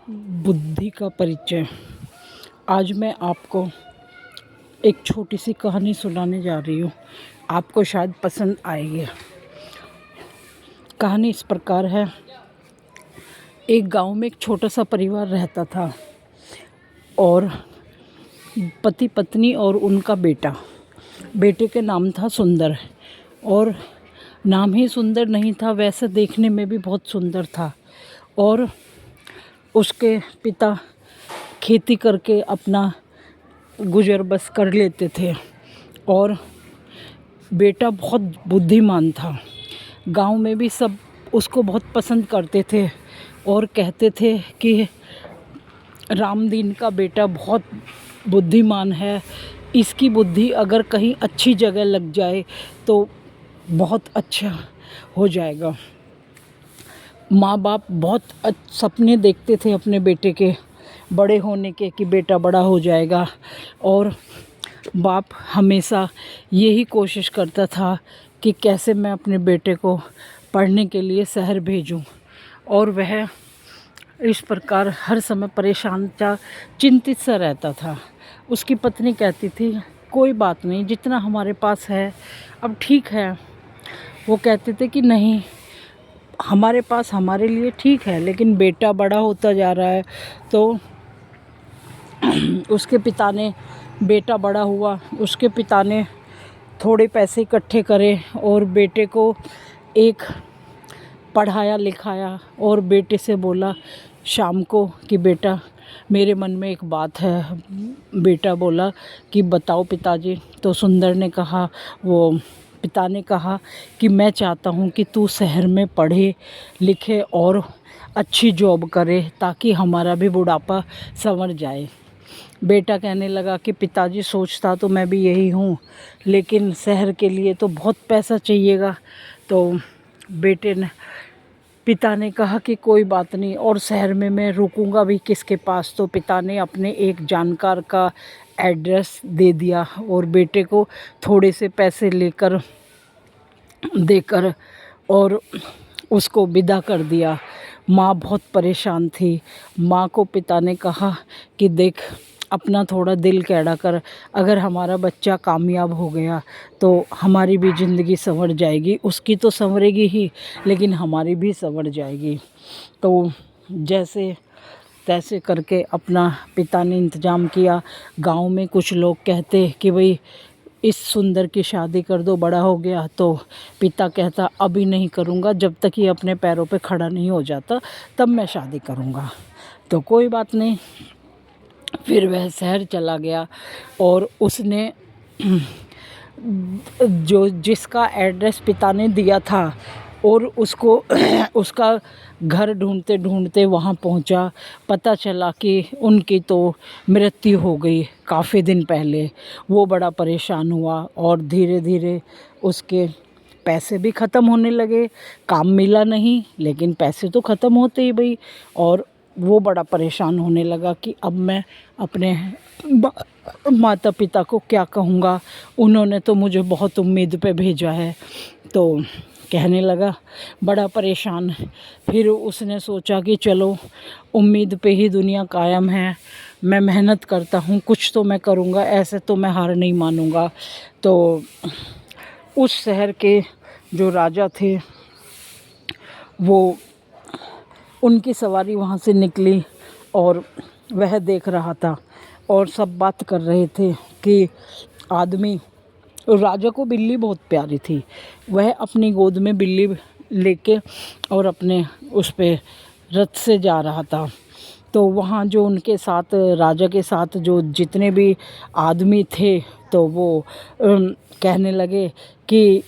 बुद्धि का परिचय। आज मैं आपको एक छोटी सी कहानी सुनाने जा रही हूँ। आपको शायद पसंद आएगी। कहानी इस प्रकार है। एक गांव में एक छोटा सा परिवार रहता था और पति पत्नी और उनका बेटा। बेटे के नाम था सुंदर, और नाम ही सुंदर नहीं था, वैसे देखने में भी बहुत सुंदर था। और उसके पिता खेती करके अपना गुजर बस कर लेते थे और बेटा बहुत बुद्धिमान था। गांव में भी सब उसको बहुत पसंद करते थे और कहते थे कि रामदीन का बेटा बहुत बुद्धिमान है, इसकी बुद्धि अगर कहीं अच्छी जगह लग जाए तो बहुत अच्छा हो जाएगा। माँ बाप बहुत सपने देखते थे अपने बेटे के बड़े होने के, कि बेटा बड़ा हो जाएगा, और बाप हमेशा यही कोशिश करता था कि कैसे मैं अपने बेटे को पढ़ने के लिए शहर भेजूं। और वह इस प्रकार हर समय परेशान था, चिंतित सा रहता था। उसकी पत्नी कहती थी, कोई बात नहीं, जितना हमारे पास है अब ठीक है। वो कहते थे कि नहीं, हमारे पास हमारे लिए ठीक है, लेकिन बेटा बड़ा होता जा रहा है। तो उसके पिता ने, बेटा बड़ा हुआ, उसके पिता ने थोड़े पैसे इकट्ठे करे और बेटे को एक पढ़ाया लिखाया और बेटे से बोला शाम को कि बेटा, मेरे मन में एक बात है। बेटा बोला कि बताओ पिताजी। तो सुंदर ने कहा, वो पिता ने कहा कि मैं चाहता हूँ कि तू शहर में पढ़े लिखे और अच्छी जॉब करे, ताकि हमारा भी बुढ़ापा संवर जाए। बेटा कहने लगा कि पिताजी, सोचता तो मैं भी यही हूँ, लेकिन शहर के लिए तो बहुत पैसा चाहिएगा। तो पिता ने कहा कि कोई बात नहीं, और शहर में मैं रुकूंगा भी किसके पास। तो पिता ने अपने एक जानकार का एड्रेस दे दिया और बेटे को थोड़े से पैसे देकर और उसको विदा कर दिया। माँ बहुत परेशान थी। माँ को पिता ने कहा कि देख, अपना थोड़ा दिल कैड़ा कर, अगर हमारा बच्चा कामयाब हो गया तो हमारी भी ज़िंदगी संवर जाएगी। उसकी तो संवरेगी ही, लेकिन हमारी भी संवर जाएगी। तो जैसे तैसे करके अपना पिता ने इंतज़ाम किया। गांव में कुछ लोग कहते कि भाई इस सुंदर की शादी कर दो, बड़ा हो गया। तो पिता कहता, अभी नहीं करूँगा, जब तक ये अपने पैरों पे खड़ा नहीं हो जाता तब मैं शादी करूँगा। तो कोई बात नहीं, फिर वह शहर चला गया और उसने जिसका एड्रेस पिता ने दिया था और उसको उसका घर ढूंढते ढूंढते वहाँ पहुँचा। पता चला कि उनकी तो मृत्यु हो गई काफ़ी दिन पहले। वो बड़ा परेशान हुआ और धीरे धीरे उसके पैसे भी ख़त्म होने लगे। काम मिला नहीं, लेकिन पैसे तो ख़त्म होते ही भाई। और वो बड़ा परेशान होने लगा कि अब मैं अपने माता पिता को क्या कहूँगा, उन्होंने तो मुझे बहुत उम्मीद पे भेजा है। तो कहने लगा, बड़ा परेशान। फिर उसने सोचा कि चलो, उम्मीद पे ही दुनिया कायम है, मैं मेहनत करता हूँ, कुछ तो मैं करूँगा, ऐसे तो मैं हार नहीं मानूँगा। तो उस शहर के जो राजा थे, वो उनकी सवारी वहाँ से निकली और वह देख रहा था और सब बात कर रहे थे कि आदमी, राजा को बिल्ली बहुत प्यारी थी। वह अपनी गोद में बिल्ली लेके और अपने उस पे रथ से जा रहा था। तो वहाँ जो उनके साथ, राजा के साथ जो जितने भी आदमी थे, तो वो कहने लगे कि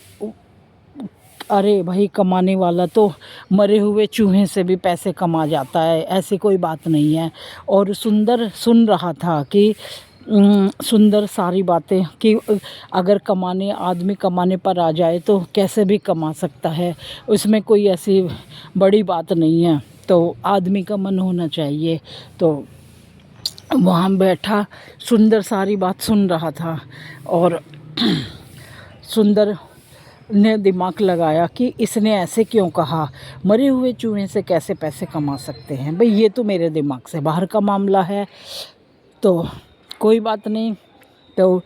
अरे भाई, कमाने वाला तो मरे हुए चूहे से भी पैसे कमा जाता है, ऐसी कोई बात नहीं है। और सुंदर सुन रहा था कि सुंदर सारी बातें कि अगर आदमी कमाने पर आ जाए तो कैसे भी कमा सकता है, उसमें कोई ऐसी बड़ी बात नहीं है, तो आदमी का मन होना चाहिए। तो वहाँ बैठा सुंदर सारी बात सुन रहा था और सुंदर ने दिमाग लगाया कि इसने ऐसे क्यों कहा, मरे हुए चूहे से कैसे पैसे कमा सकते हैं। भाई ये तो मेरे दिमाग से बाहर का मामला है, तो कोई बात नहीं। तो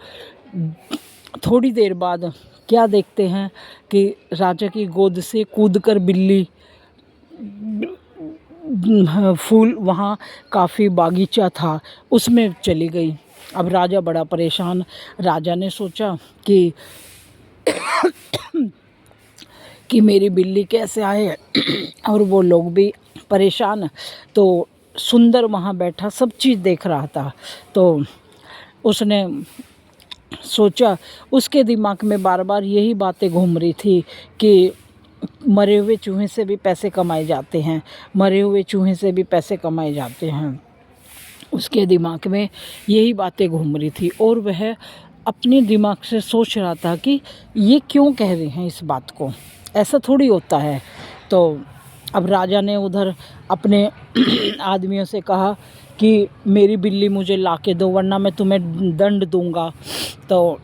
थोड़ी देर बाद क्या देखते हैं कि राजा की गोद से कूदकर बिल्ली, फूल वहाँ काफ़ी बागीचा था उसमें चली गई। अब राजा बड़ा परेशान। राजा ने सोचा कि मेरी बिल्ली कैसे आए और वो लोग भी परेशान। तो सुंदर वहाँ बैठा सब चीज़ देख रहा था। तो उसने सोचा, उसके दिमाग में बार बार यही बातें घूम रही थी कि मरे हुए चूहे से भी पैसे कमाए जाते हैं, मरे हुए चूहे से भी पैसे कमाए जाते हैं। उसके दिमाग में यही बातें घूम रही थी और वह अपने दिमाग से सोच रहा था कि ये क्यों कह रहे हैं इस बात को, ऐसा थोड़ी होता है। तो अब राजा ने उधर अपने आदमियों से कहा कि मेरी बिल्ली मुझे ला के दो वरना मैं तुम्हें दंड दूंगा। तो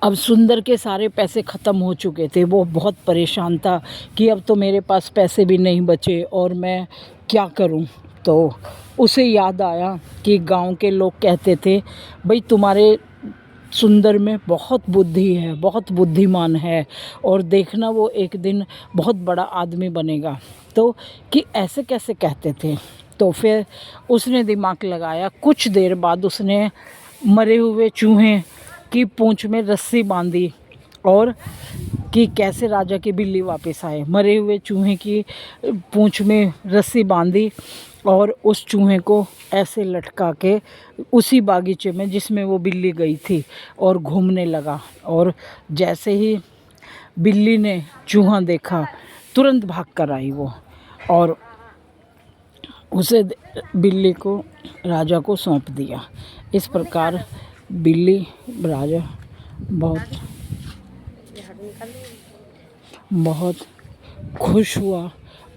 अब सुंदर के सारे पैसे ख़त्म हो चुके थे। वो बहुत परेशान था कि अब तो मेरे पास पैसे भी नहीं बचे और मैं क्या करूं। तो उसे याद आया कि गांव के लोग कहते थे, भाई तुम्हारे सुंदर में बहुत बुद्धि है, बहुत बुद्धिमान है और देखना वो एक दिन बहुत बड़ा आदमी बनेगा। तो कि ऐसे कैसे कहते थे। तो फिर उसने दिमाग लगाया। कुछ देर बाद उसने मरे हुए चूहे की पूंछ में रस्सी बांधी और कि कैसे राजा की बिल्ली वापस आए। मरे हुए चूहे की पूंछ में रस्सी बांधी और उस चूहे को ऐसे लटका के उसी बागीचे में जिसमें वो बिल्ली गई थी और घूमने लगा। और जैसे ही बिल्ली ने चूहा देखा तुरंत भाग कर आई वो और उसे बिल्ली को राजा को सौंप दिया। इस प्रकार बिल्ली राजा बहुत खुश हुआ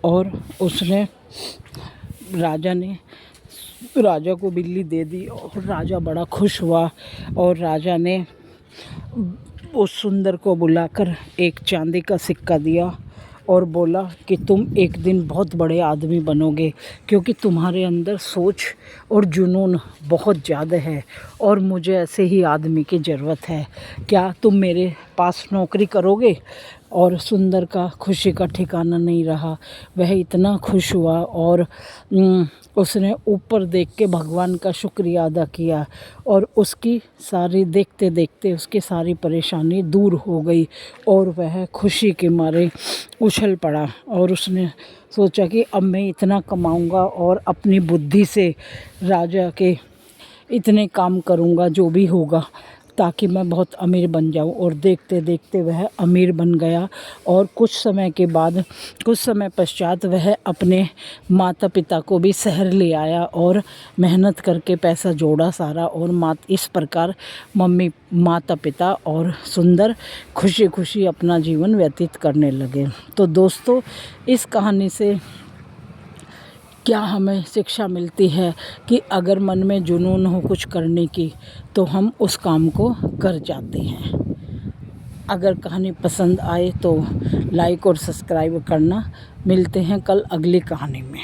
और उसने राजा को बिल्ली दे दी और राजा बड़ा खुश हुआ। और राजा ने उस सुंदर को बुलाकर एक चांदी का सिक्का दिया और बोला कि तुम एक दिन बहुत बड़े आदमी बनोगे क्योंकि तुम्हारे अंदर सोच और जुनून बहुत ज़्यादा है और मुझे ऐसे ही आदमी की ज़रूरत है। क्या तुम मेरे पास नौकरी करोगे? और सुंदर का खुशी का ठिकाना नहीं रहा। वह इतना खुश हुआ और उसने ऊपर देख के भगवान का शुक्रिया अदा किया और उसकी सारी देखते देखते उसकी सारी परेशानी दूर हो गई और वह खुशी के मारे उछल पड़ा। और उसने सोचा कि अब मैं इतना कमाऊंगा और अपनी बुद्धि से राजा के इतने काम करूंगा जो भी होगा ताकि मैं बहुत अमीर बन जाऊं। और देखते देखते वह अमीर बन गया और कुछ समय पश्चात वह अपने माता पिता को भी शहर ले आया और मेहनत करके पैसा जोड़ा सारा। और इस प्रकार माता पिता और सुंदर खुशी खुशी अपना जीवन व्यतीत करने लगे। तो दोस्तों, इस कहानी से क्या हमें शिक्षा मिलती है कि अगर मन में जुनून हो कुछ करने की तो हम उस काम को कर जाते हैं। अगर कहानी पसंद आए तो लाइक और सब्सक्राइब करना। मिलते हैं कल अगली कहानी में।